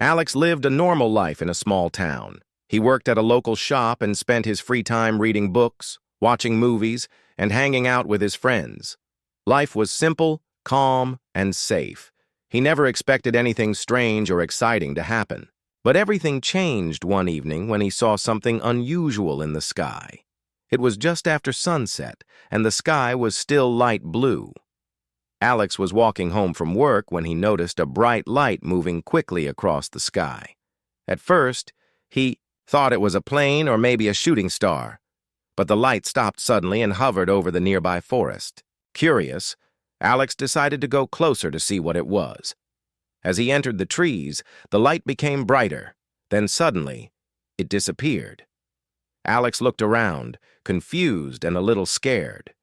Alex lived a normal life in a small town. He worked at a local shop and spent his free time reading books, watching movies, and hanging out with his friends. Life was simple, calm, and safe. He never expected anything strange or exciting to happen. But everything changed one evening when he saw something unusual in the sky. It was just after sunset, and the sky was still light blue. Alex was walking home from work when he noticed a bright light moving quickly across the sky. At first, he thought it was a plane or maybe a shooting star, but the light stopped suddenly and hovered over the nearby forest. Curious, Alex decided to go closer to see what it was. As he entered the trees, the light became brighter. Then suddenly, it disappeared. Alex looked around, confused and a little scared.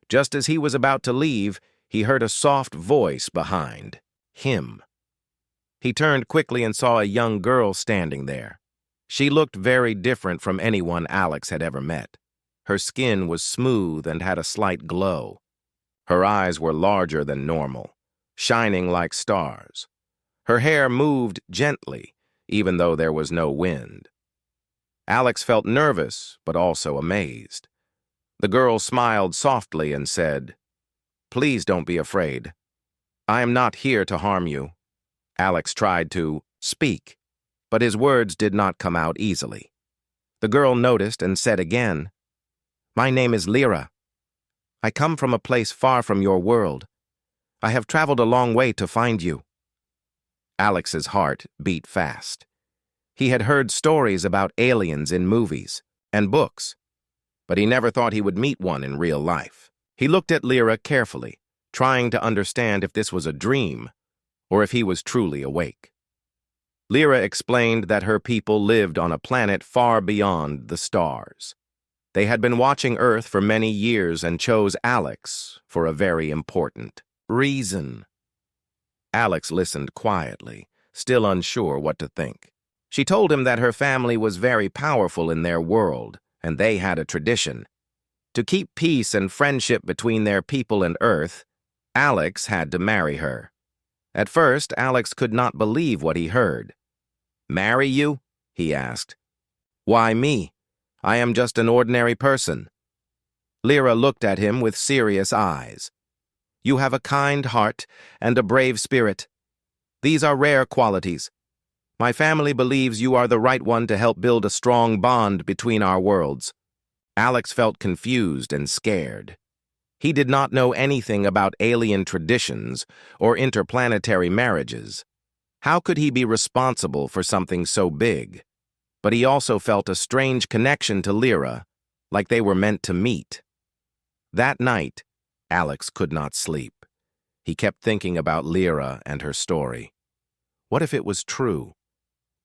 Just as he was about to leave, he heard a soft voice behind him. He turned quickly and saw a young girl standing there. She looked very different from anyone Alex had ever met. Her skin was smooth and had a slight glow. Her eyes were larger than normal, shining like stars. Her hair moved gently, even though there was no wind. Alex felt nervous, but also amazed. The girl smiled softly and said, "Please don't be afraid. I am not here to harm you." Alex tried to speak, but his words did not come out easily. The girl noticed and said again, "My name is Lyra. I come from a place far from your world. I have traveled a long way to find you." Alex's heart beat fast. He had heard stories about aliens in movies and books, but he never thought he would meet one in real life. He looked at Lyra carefully, trying to understand if this was a dream or if he was truly awake. Lyra explained that her people lived on a planet far beyond the stars. They had been watching Earth for many years and chose Alex for a very important reason. Alex listened quietly, still unsure what to think. She told him that her family was very powerful in their world, and they had a tradition. To keep peace and friendship between their people and Earth, Alex had to marry her. At first, Alex could not believe what he heard. "Marry you?" he asked. "Why me? I am just an ordinary person." Lyra looked at him with serious eyes. "You have a kind heart and a brave spirit. These are rare qualities. My family believes you are the right one to help build a strong bond between our worlds." Alex felt confused and scared. He did not know anything about alien traditions or interplanetary marriages. How could he be responsible for something so big? But he also felt a strange connection to Lyra, like they were meant to meet. That night, Alex could not sleep. He kept thinking about Lyra and her story. What if it was true?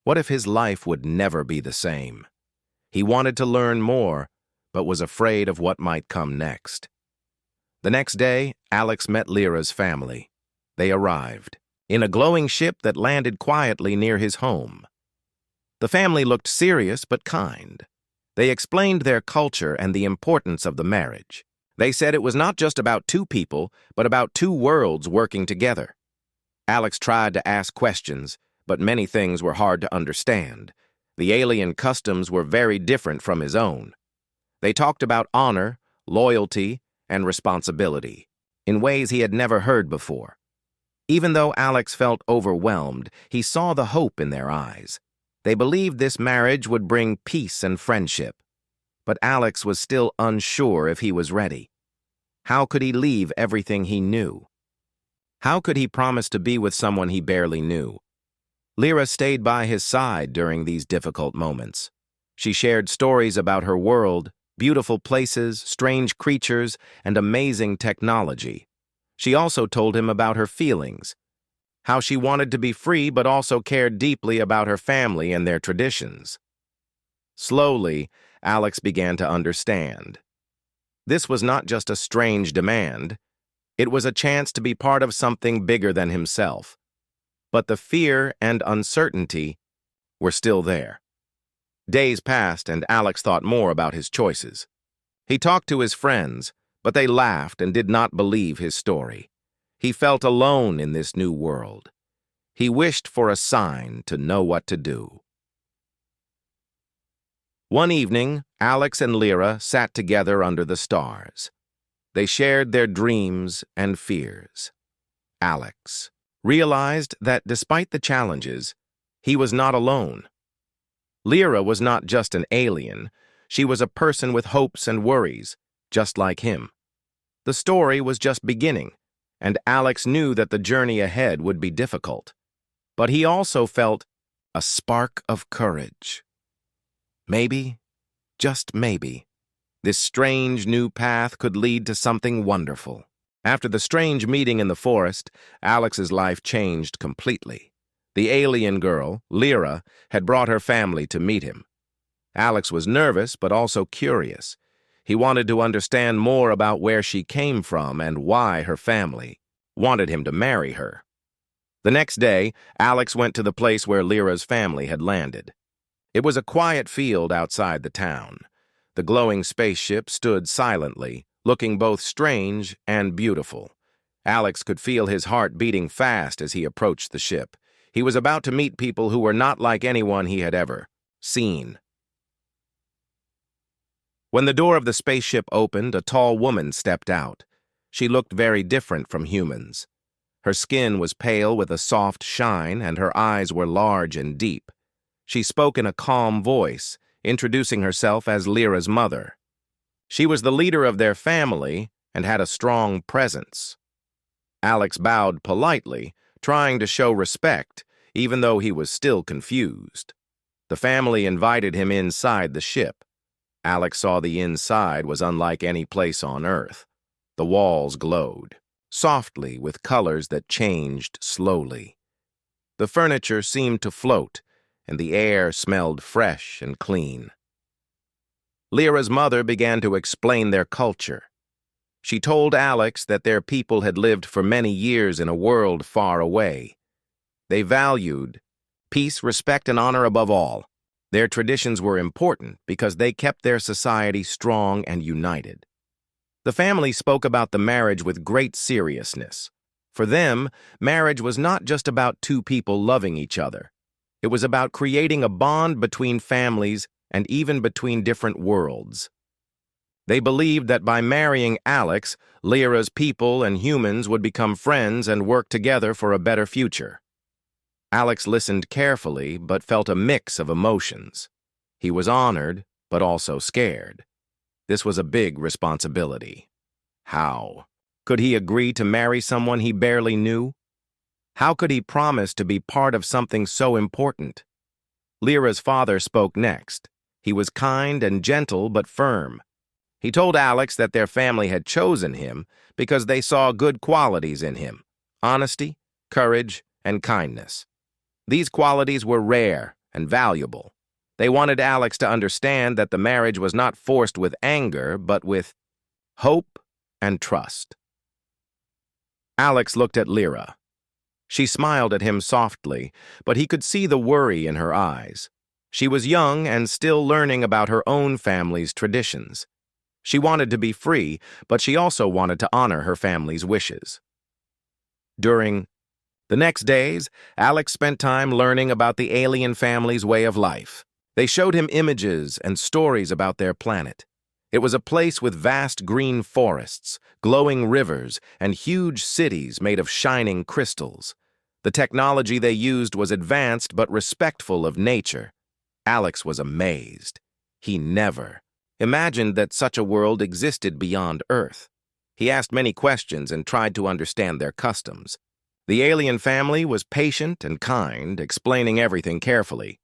What if his life would never be the same? He wanted to learn more, but was afraid of what might come next. The next day, Alex met Lyra's family. They arrived in a glowing ship that landed quietly near his home. The family looked serious but kind. They explained their culture and the importance of the marriage. They said it was not just about two people, but about two worlds working together. Alex tried to ask questions, but many things were hard to understand. The alien customs were very different from his own. They talked about honor, loyalty, and responsibility in ways he had never heard before. Even though Alex felt overwhelmed, he saw the hope in their eyes. They believed this marriage would bring peace and friendship. But Alex was still unsure if he was ready. How could he leave everything he knew? How could he promise to be with someone he barely knew? Lyra stayed by his side during these difficult moments. She shared stories about her world, beautiful places, strange creatures, and amazing technology. She also told him about her feelings, how she wanted to be free but also cared deeply about her family and their traditions. Slowly, Alex began to understand. This was not just a strange demand. It was a chance to be part of something bigger than himself. But the fear and uncertainty were still there. Days passed and Alex thought more about his choices. He talked to his friends, but they laughed and did not believe his story. He felt alone in this new world. He wished for a sign to know what to do. One evening, Alex and Lyra sat together under the stars. They shared their dreams and fears. Alex realized that despite the challenges, he was not alone. Lyra was not just an alien, she was a person with hopes and worries, just like him. The story was just beginning, and Alex knew that the journey ahead would be difficult. But he also felt a spark of courage. Maybe, just maybe, this strange new path could lead to something wonderful. After the strange meeting in the forest, Alex's life changed completely. The alien girl, Lyra, had brought her family to meet him. Alex was nervous but also curious. He wanted to understand more about where she came from and why her family wanted him to marry her. The next day, Alex went to the place where Lyra's family had landed. It was a quiet field outside the town. The glowing spaceship stood silently, looking both strange and beautiful. Alex could feel his heart beating fast as he approached the ship. He was about to meet people who were not like anyone he had ever seen. When the door of the spaceship opened, a tall woman stepped out. She looked very different from humans. Her skin was pale with a soft shine, and her eyes were large and deep. She spoke in a calm voice, introducing herself as Lyra's mother. She was the leader of their family and had a strong presence. Alex bowed politely, trying to show respect, even though he was still confused. The family invited him inside the ship. Alex saw the inside was unlike any place on Earth. The walls glowed, softly with colors that changed slowly. The furniture seemed to float, and the air smelled fresh and clean. Lyra's mother began to explain their culture. She told Alex that their people had lived for many years in a world far away. They valued peace, respect, and honor above all. Their traditions were important because they kept their society strong and united. The family spoke about the marriage with great seriousness. For them, marriage was not just about two people loving each other. It was about creating a bond between families and even between different worlds. They believed that by marrying Alex, Lyra's people and humans would become friends and work together for a better future. Alex listened carefully but felt a mix of emotions. He was honored, but also scared. This was a big responsibility. How? Could he agree to marry someone he barely knew? How could he promise to be part of something so important? Lyra's father spoke next. He was kind and gentle but firm. He told Alex that their family had chosen him because they saw good qualities in him: honesty, courage, and kindness. These qualities were rare and valuable. They wanted Alex to understand that the marriage was not forced with anger, but with hope and trust. Alex looked at Lyra. She smiled at him softly, but he could see the worry in her eyes. She was young and still learning about her own family's traditions. She wanted to be free, but she also wanted to honor her family's wishes. During the next days, Alex spent time learning about the alien family's way of life. They showed him images and stories about their planet. It was a place with vast green forests, glowing rivers, and huge cities made of shining crystals. The technology they used was advanced but respectful of nature. Alex was amazed. He never imagined that such a world existed beyond Earth. He asked many questions and tried to understand their customs. The alien family was patient and kind, explaining everything carefully.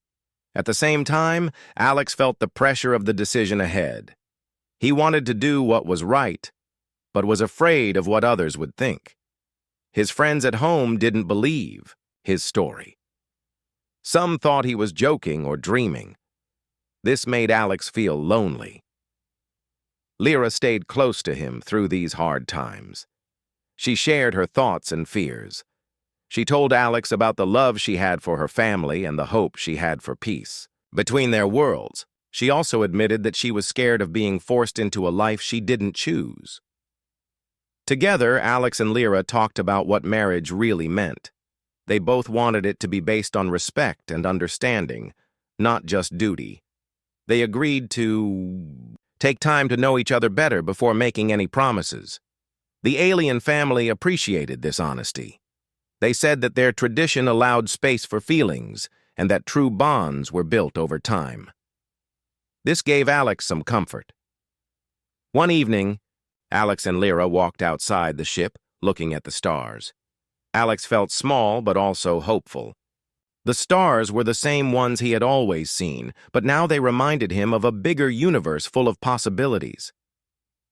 At the same time, Alex felt the pressure of the decision ahead. He wanted to do what was right, but was afraid of what others would think. His friends at home didn't believe his story. Some thought he was joking or dreaming. This made Alex feel lonely. Lyra stayed close to him through these hard times. She shared her thoughts and fears. She told Alex about the love she had for her family and the hope she had for peace. Between their worlds, she also admitted that she was scared of being forced into a life she didn't choose. Together, Alex and Lyra talked about what marriage really meant. They both wanted it to be based on respect and understanding, not just duty. They agreed to take time to know each other better before making any promises. The alien family appreciated this honesty. They said that their tradition allowed space for feelings and that true bonds were built over time. This gave Alex some comfort. One evening, Alex and Lyra walked outside the ship, looking at the stars. Alex felt small but also hopeful. The stars were the same ones he had always seen, but now they reminded him of a bigger universe full of possibilities.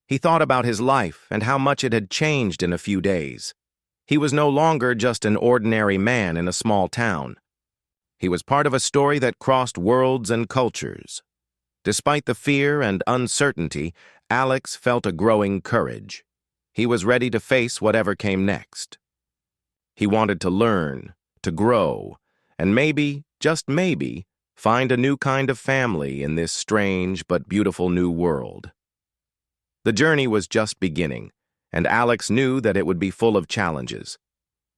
He thought about his life and how much it had changed in a few days. He was no longer just an ordinary man in a small town. He was part of a story that crossed worlds and cultures. Despite the fear and uncertainty, Alex felt a growing courage. He was ready to face whatever came next. He wanted to learn, to grow, and maybe, just maybe, find a new kind of family in this strange but beautiful new world. The journey was just beginning, and Alex knew that it would be full of challenges.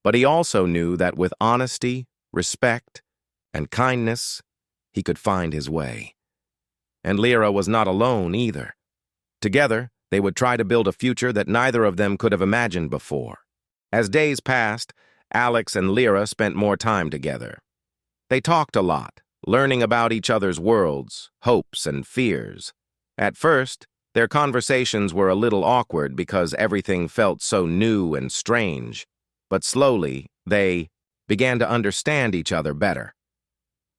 But he also knew that with honesty, respect, and kindness, he could find his way. And Lyra was not alone either. Together, they would try to build a future that neither of them could have imagined before. As days passed, Alex and Lyra spent more time together. They talked a lot, learning about each other's worlds, hopes, and fears. At first, their conversations were a little awkward because everything felt so new and strange, but slowly, they began to understand each other better.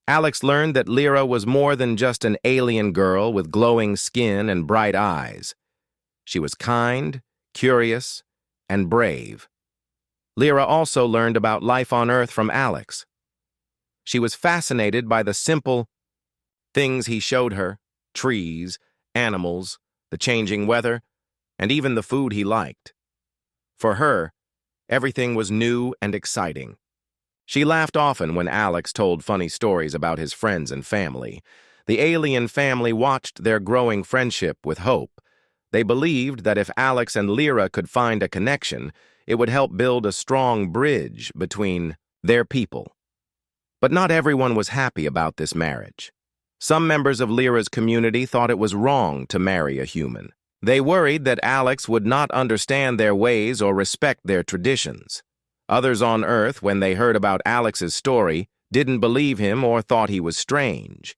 Alex learned that Lyra was more than just an alien girl with glowing skin and bright eyes. She was kind, curious, and brave. Lyra also learned about life on Earth from Alex. She was fascinated by the simple things he showed her: trees, animals, the changing weather, and even the food he liked. For her, everything was new and exciting. She laughed often when Alex told funny stories about his friends and family. The alien family watched their growing friendship with hope. They believed that if Alex and Lyra could find a connection, it would help build a strong bridge between their people. But not everyone was happy about this marriage. Some members of Lyra's community thought it was wrong to marry a human. They worried that Alex would not understand their ways or respect their traditions. Others on Earth, when they heard about Alex's story, didn't believe him or thought he was strange.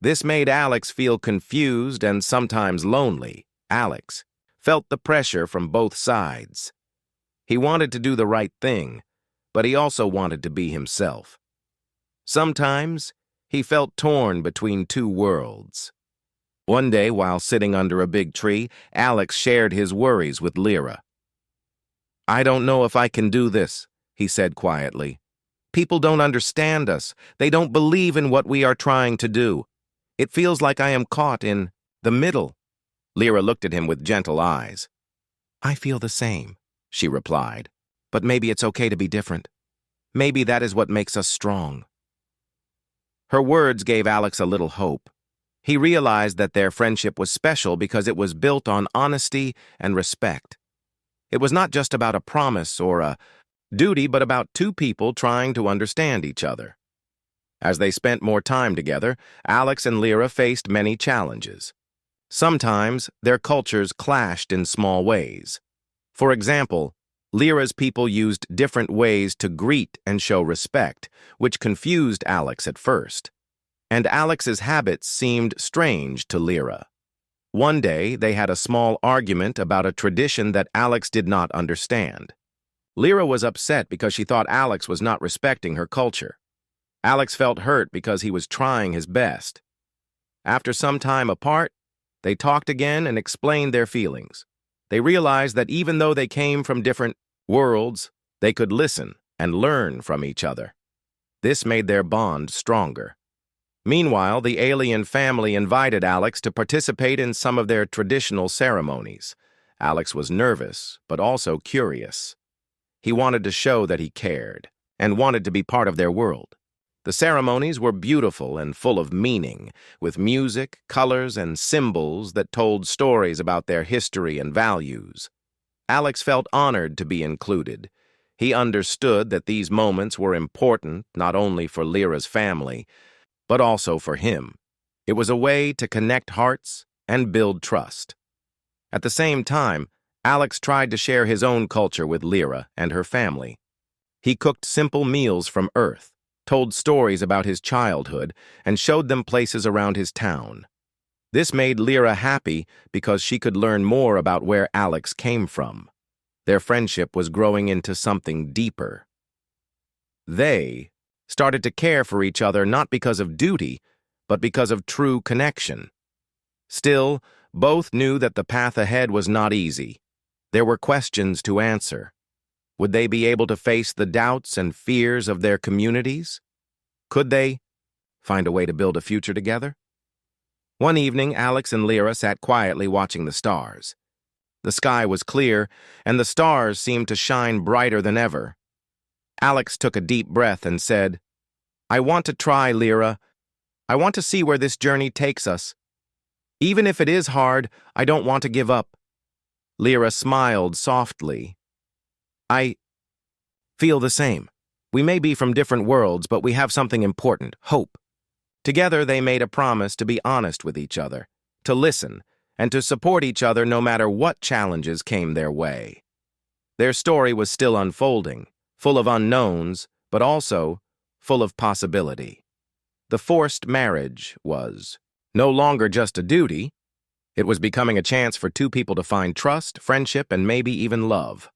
This made Alex feel confused and sometimes lonely. Alex felt the pressure from both sides. He wanted to do the right thing, but he also wanted to be himself. Sometimes, he felt torn between two worlds. One day, while sitting under a big tree, Alex shared his worries with Lyra. "I don't know if I can do this," he said quietly. "People don't understand us. They don't believe in what we are trying to do. It feels like I am caught in the middle." Lyra looked at him with gentle eyes. "I feel the same," she replied. "But maybe it's okay to be different. Maybe that is what makes us strong." Her words gave Alex a little hope. He realized that their friendship was special because it was built on honesty and respect. It was not just about a promise or a duty, but about two people trying to understand each other. As they spent more time together, Alex and Lyra faced many challenges. Sometimes, their cultures clashed in small ways. For example, Lyra's people used different ways to greet and show respect, which confused Alex at first. And Alex's habits seemed strange to Lyra. One day, they had a small argument about a tradition that Alex did not understand. Lyra was upset because she thought Alex was not respecting her culture. Alex felt hurt because he was trying his best. After some time apart, they talked again and explained their feelings. They realized that even though they came from different worlds, they could listen and learn from each other. This made their bond stronger. Meanwhile, the alien family invited Alex to participate in some of their traditional ceremonies. Alex was nervous, but also curious. He wanted to show that he cared and wanted to be part of their world. The ceremonies were beautiful and full of meaning, with music, colors, and symbols that told stories about their history and values. Alex felt honored to be included. He understood that these moments were important not only for Lyra's family, but also for him. It was a way to connect hearts and build trust. At the same time, Alex tried to share his own culture with Lyra and her family. He cooked simple meals from Earth, told stories about his childhood, and showed them places around his town. This made Lyra happy because she could learn more about where Alex came from. Their friendship was growing into something deeper. They started to care for each other not because of duty, but because of true connection. Still, both knew that the path ahead was not easy. There were questions to answer. Would they be able to face the doubts and fears of their communities? Could they find a way to build a future together? One evening, Alex and Lyra sat quietly watching the stars. The sky was clear, and the stars seemed to shine brighter than ever. Alex took a deep breath and said, "I want to try, Lyra. I want to see where this journey takes us. Even if it is hard, I don't want to give up." Lyra smiled softly. "I feel the same. We may be from different worlds, but we have something important, hope." Together, they made a promise to be honest with each other, to listen, and to support each other no matter what challenges came their way. Their story was still unfolding, full of unknowns, but also full of possibility. The forced marriage was no longer just a duty. It was becoming a chance for two people to find trust, friendship, and maybe even love.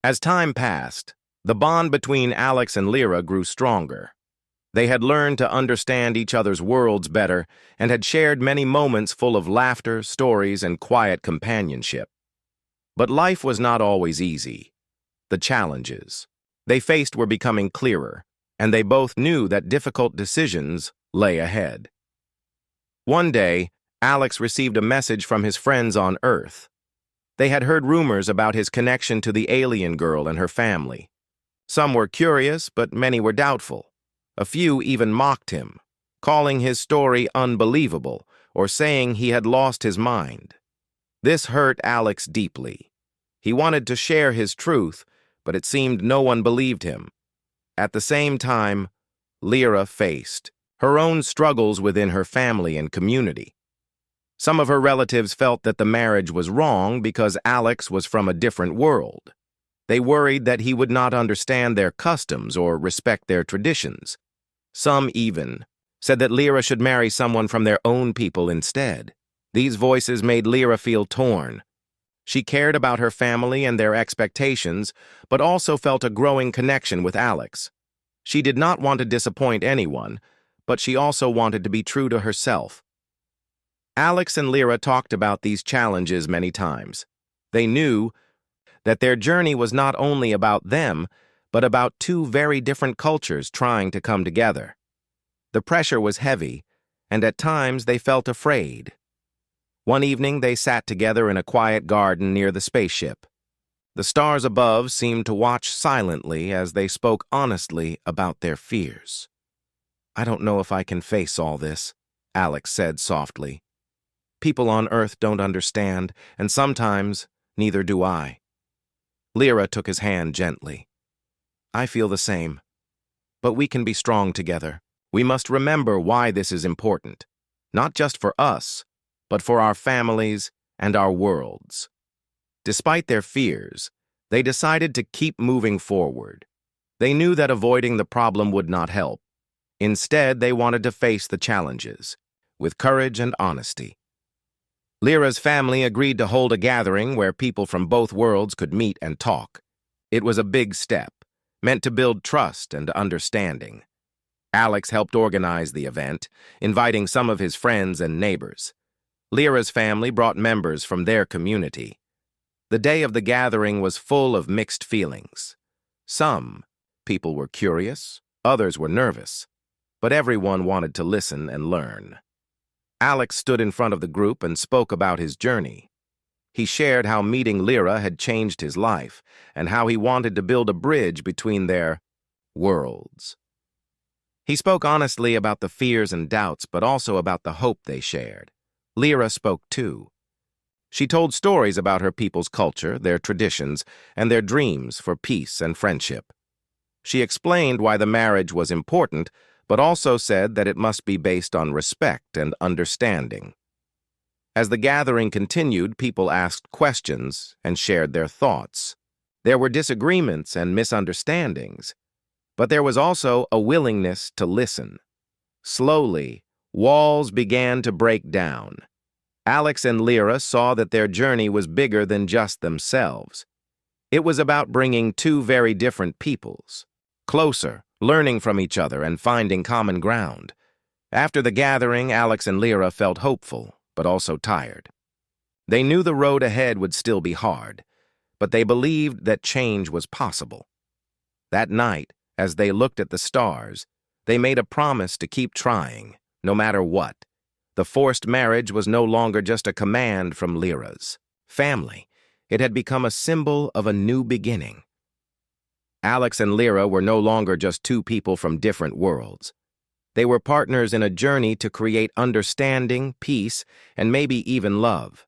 As time passed, the bond between Alex and Lyra grew stronger. They had learned to understand each other's worlds better and had shared many moments full of laughter, stories, and quiet companionship. But life was not always easy. The challenges they faced were becoming clearer, and they both knew that difficult decisions lay ahead. One day, Alex received a message from his friends on Earth. They had heard rumors about his connection to the alien girl and her family. Some were curious, but many were doubtful. A few even mocked him, calling his story unbelievable or saying he had lost his mind. This hurt Alex deeply. He wanted to share his truth, but it seemed no one believed him. At the same time, Lyra faced her own struggles within her family and community. Some of her relatives felt that the marriage was wrong because Alex was from a different world. They worried that he would not understand their customs or respect their traditions. Some even said that Lyra should marry someone from their own people instead. These voices made Lyra feel torn. She cared about her family and their expectations, but also felt a growing connection with Alex. She did not want to disappoint anyone, but she also wanted to be true to herself. Alex and Lyra talked about these challenges many times. They knew that their journey was not only about them, but about two very different cultures trying to come together. The pressure was heavy, and at times they felt afraid. One evening they sat together in a quiet garden near the spaceship. The stars above seemed to watch silently as they spoke honestly about their fears. "I don't know if I can face all this," Alex said softly. "People on Earth don't understand, and sometimes neither do I." Lyra took his hand gently. "I feel the same. But we can be strong together. We must remember why this is important, not just for us, but for our families and our worlds." Despite their fears, they decided to keep moving forward. They knew that avoiding the problem would not help. Instead, they wanted to face the challenges with courage and honesty. Lyra's family agreed to hold a gathering where people from both worlds could meet and talk. It was a big step, meant to build trust and understanding. Alex helped organize the event, inviting some of his friends and neighbors. Lyra's family brought members from their community. The day of the gathering was full of mixed feelings. Some people were curious, others were nervous, but everyone wanted to listen and learn. Alex stood in front of the group and spoke about his journey. He shared how meeting Lyra had changed his life and how he wanted to build a bridge between their worlds. He spoke honestly about the fears and doubts, but also about the hope they shared. Lyra spoke too. She told stories about her people's culture, their traditions, and their dreams for peace and friendship. She explained why the marriage was important, but also said that it must be based on respect and understanding. As the gathering continued, people asked questions and shared their thoughts. There were disagreements and misunderstandings, but there was also a willingness to listen. Slowly, walls began to break down. Alex and Lyra saw that their journey was bigger than just themselves. It was about bringing two very different peoples closer, learning from each other and finding common ground. After the gathering, Alex and Lyra felt hopeful, but also tired. They knew the road ahead would still be hard, but they believed that change was possible. That night, as they looked at the stars, they made a promise to keep trying, no matter what. The forced marriage was no longer just a command from Lyra's family. It had become a symbol of a new beginning. Alex and Lyra were no longer just two people from different worlds. They were partners in a journey to create understanding, peace, and maybe even love.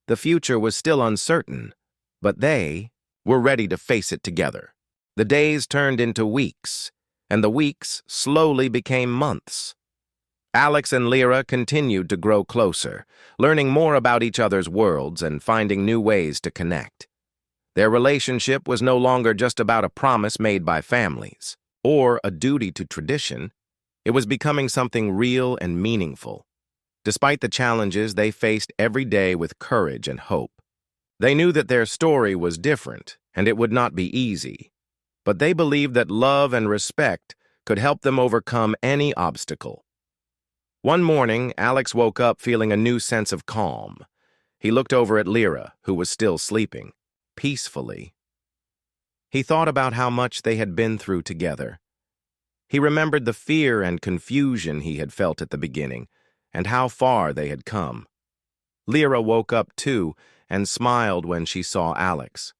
The future was still uncertain, but they were ready to face it together. The days turned into weeks, and the weeks slowly became months. Alex and Lyra continued to grow closer, learning more about each other's worlds and finding new ways to connect. Their relationship was no longer just about a promise made by families, or a duty to tradition. It was becoming something real and meaningful. Despite the challenges they faced every day with courage and hope. They knew that their story was different, and it would not be easy. But they believed that love and respect could help them overcome any obstacle. One morning, Alex woke up feeling a new sense of calm. He looked over at Lyra, who was still sleeping, peacefully. He thought about how much they had been through together. He remembered the fear and confusion he had felt at the beginning, and how far they had come. Lyra woke up too, and smiled when she saw Alex.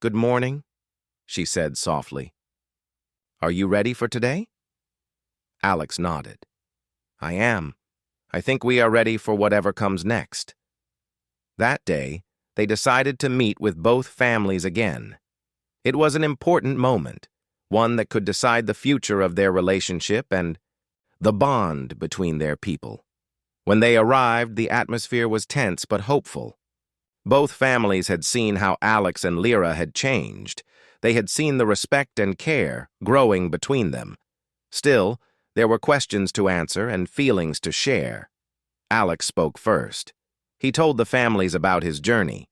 "Good morning," she said softly. "Are you ready for today?" Alex nodded. "I am. I think we are ready for whatever comes next." That day, they decided to meet with both families again. It was an important moment, one that could decide the future of their relationship and the bond between their people. When they arrived, the atmosphere was tense but hopeful. Both families had seen how Alex and Lyra had changed. They had seen the respect and care growing between them. Still, there were questions to answer and feelings to share. Alex spoke first. He told the families about his journey,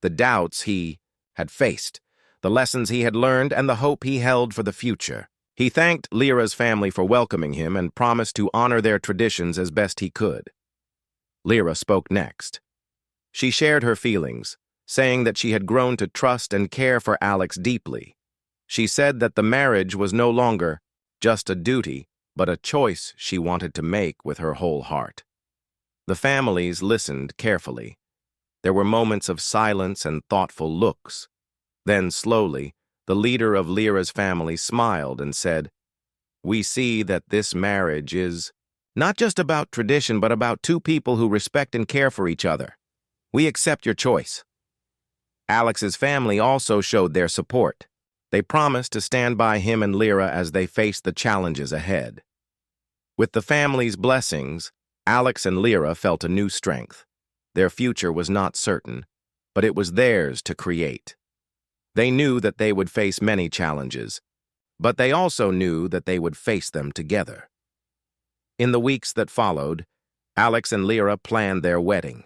the doubts he had faced, the lessons he had learned, and the hope he held for the future. He thanked Lyra's family for welcoming him and promised to honor their traditions as best he could. Lyra spoke next. She shared her feelings, saying that she had grown to trust and care for Alex deeply. She said that the marriage was no longer just a duty, but a choice she wanted to make with her whole heart. The families listened carefully. There were moments of silence and thoughtful looks. Then, slowly, the leader of Lyra's family smiled and said, "We see that this marriage is not just about tradition, but about two people who respect and care for each other. We accept your choice." Alex's family also showed their support. They promised to stand by him and Lyra as they faced the challenges ahead. With the family's blessings, Alex and Lyra felt a new strength. Their future was not certain, but it was theirs to create. They knew that they would face many challenges, but they also knew that they would face them together. In the weeks that followed, Alex and Lyra planned their wedding.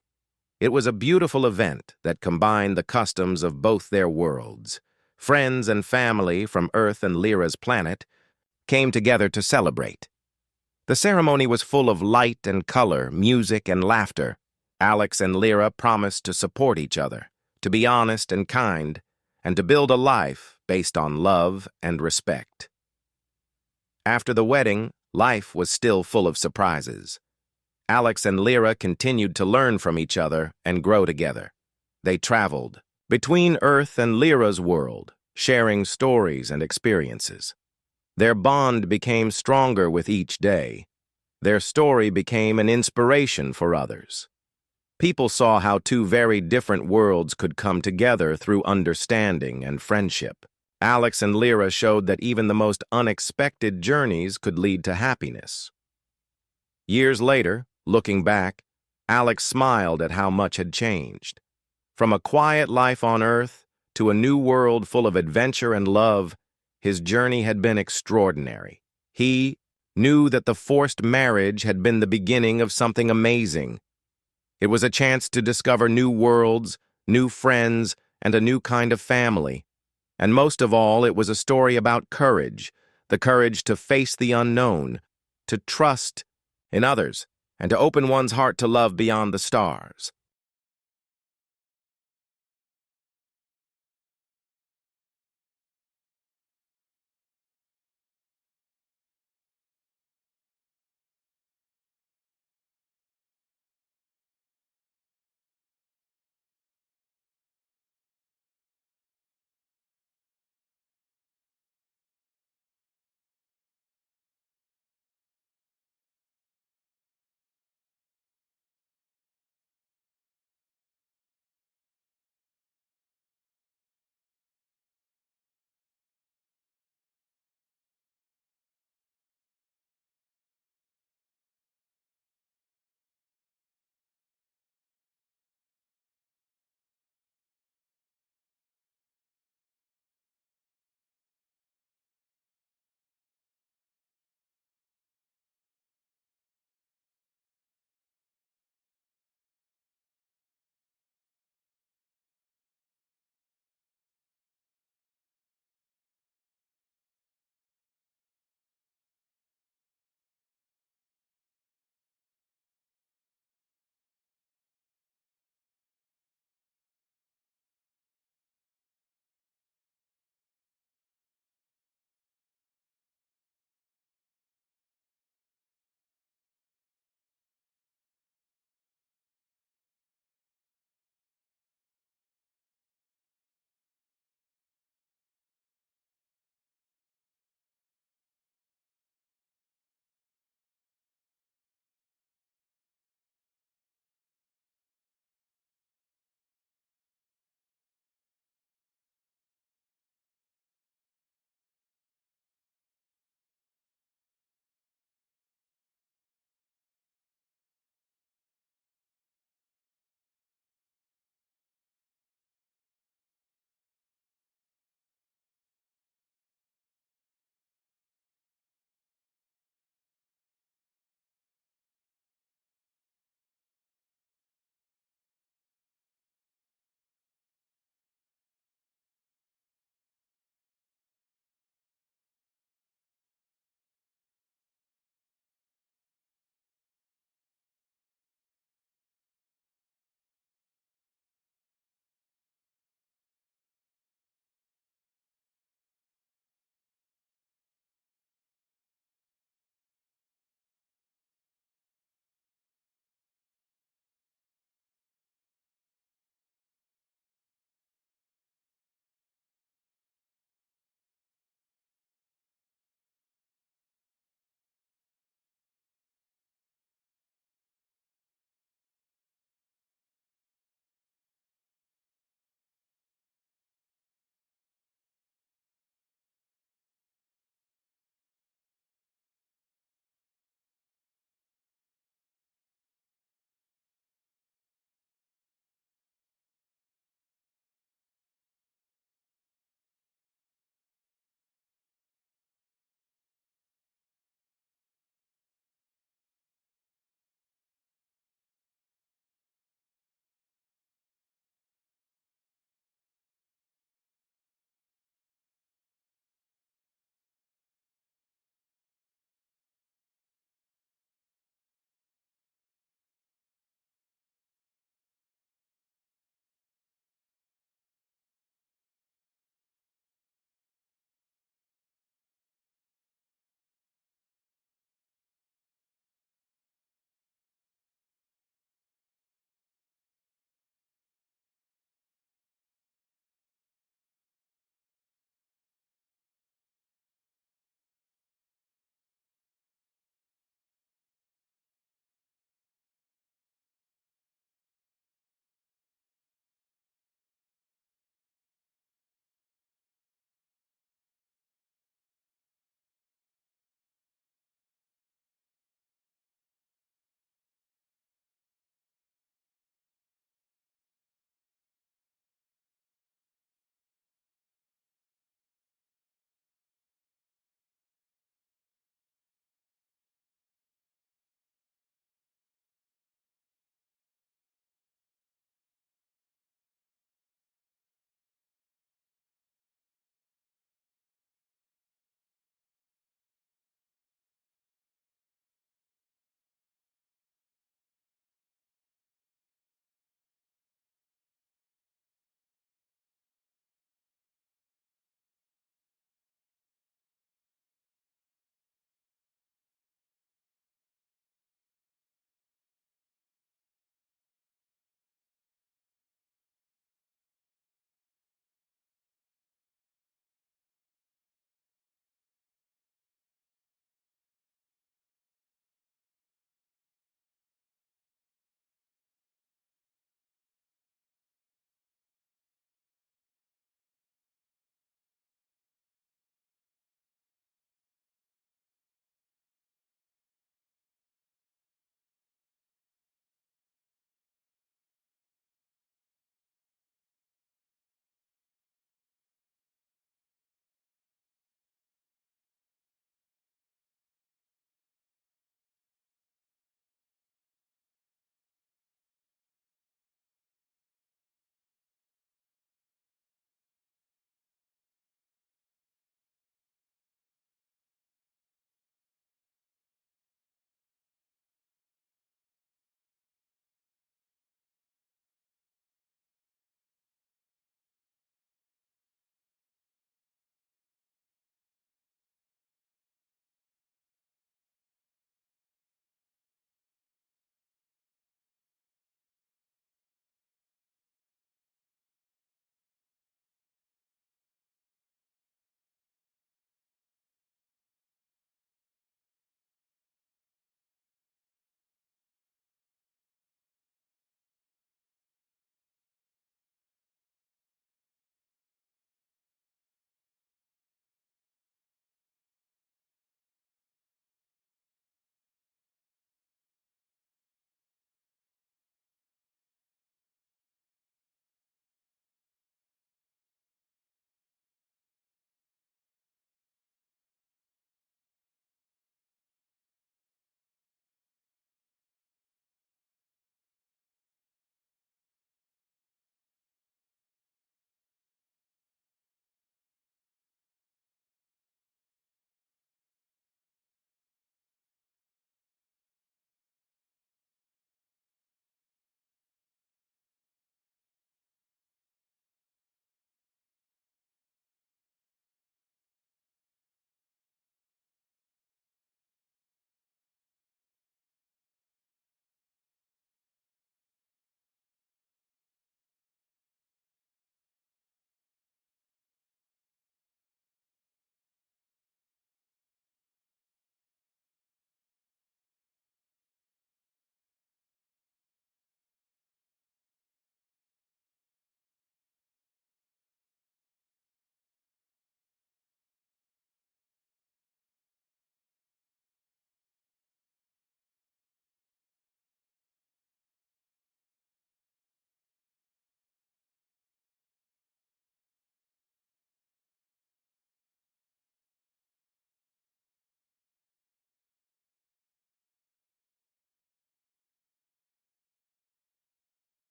It was a beautiful event that combined the customs of both their worlds. Friends and family from Earth and Lyra's planet came together to celebrate. The ceremony was full of light and color, music and laughter. Alex and Lyra promised to support each other, to be honest and kind, and to build a life based on love and respect. After the wedding, life was still full of surprises. Alex and Lyra continued to learn from each other and grow together. They traveled between Earth and Lyra's world, sharing stories and experiences. Their bond became stronger with each day. Their story became an inspiration for others. People saw how two very different worlds could come together through understanding and friendship. Alex and Lyra showed that even the most unexpected journeys could lead to happiness. Years later, looking back, Alex smiled at how much had changed. From a quiet life on Earth to a new world full of adventure and love, his journey had been extraordinary. He knew that the forced marriage had been the beginning of something amazing. It was a chance to discover new worlds, new friends, and a new kind of family. And most of all, it was a story about courage, the courage to face the unknown, to trust in others, and to open one's heart to love beyond the stars.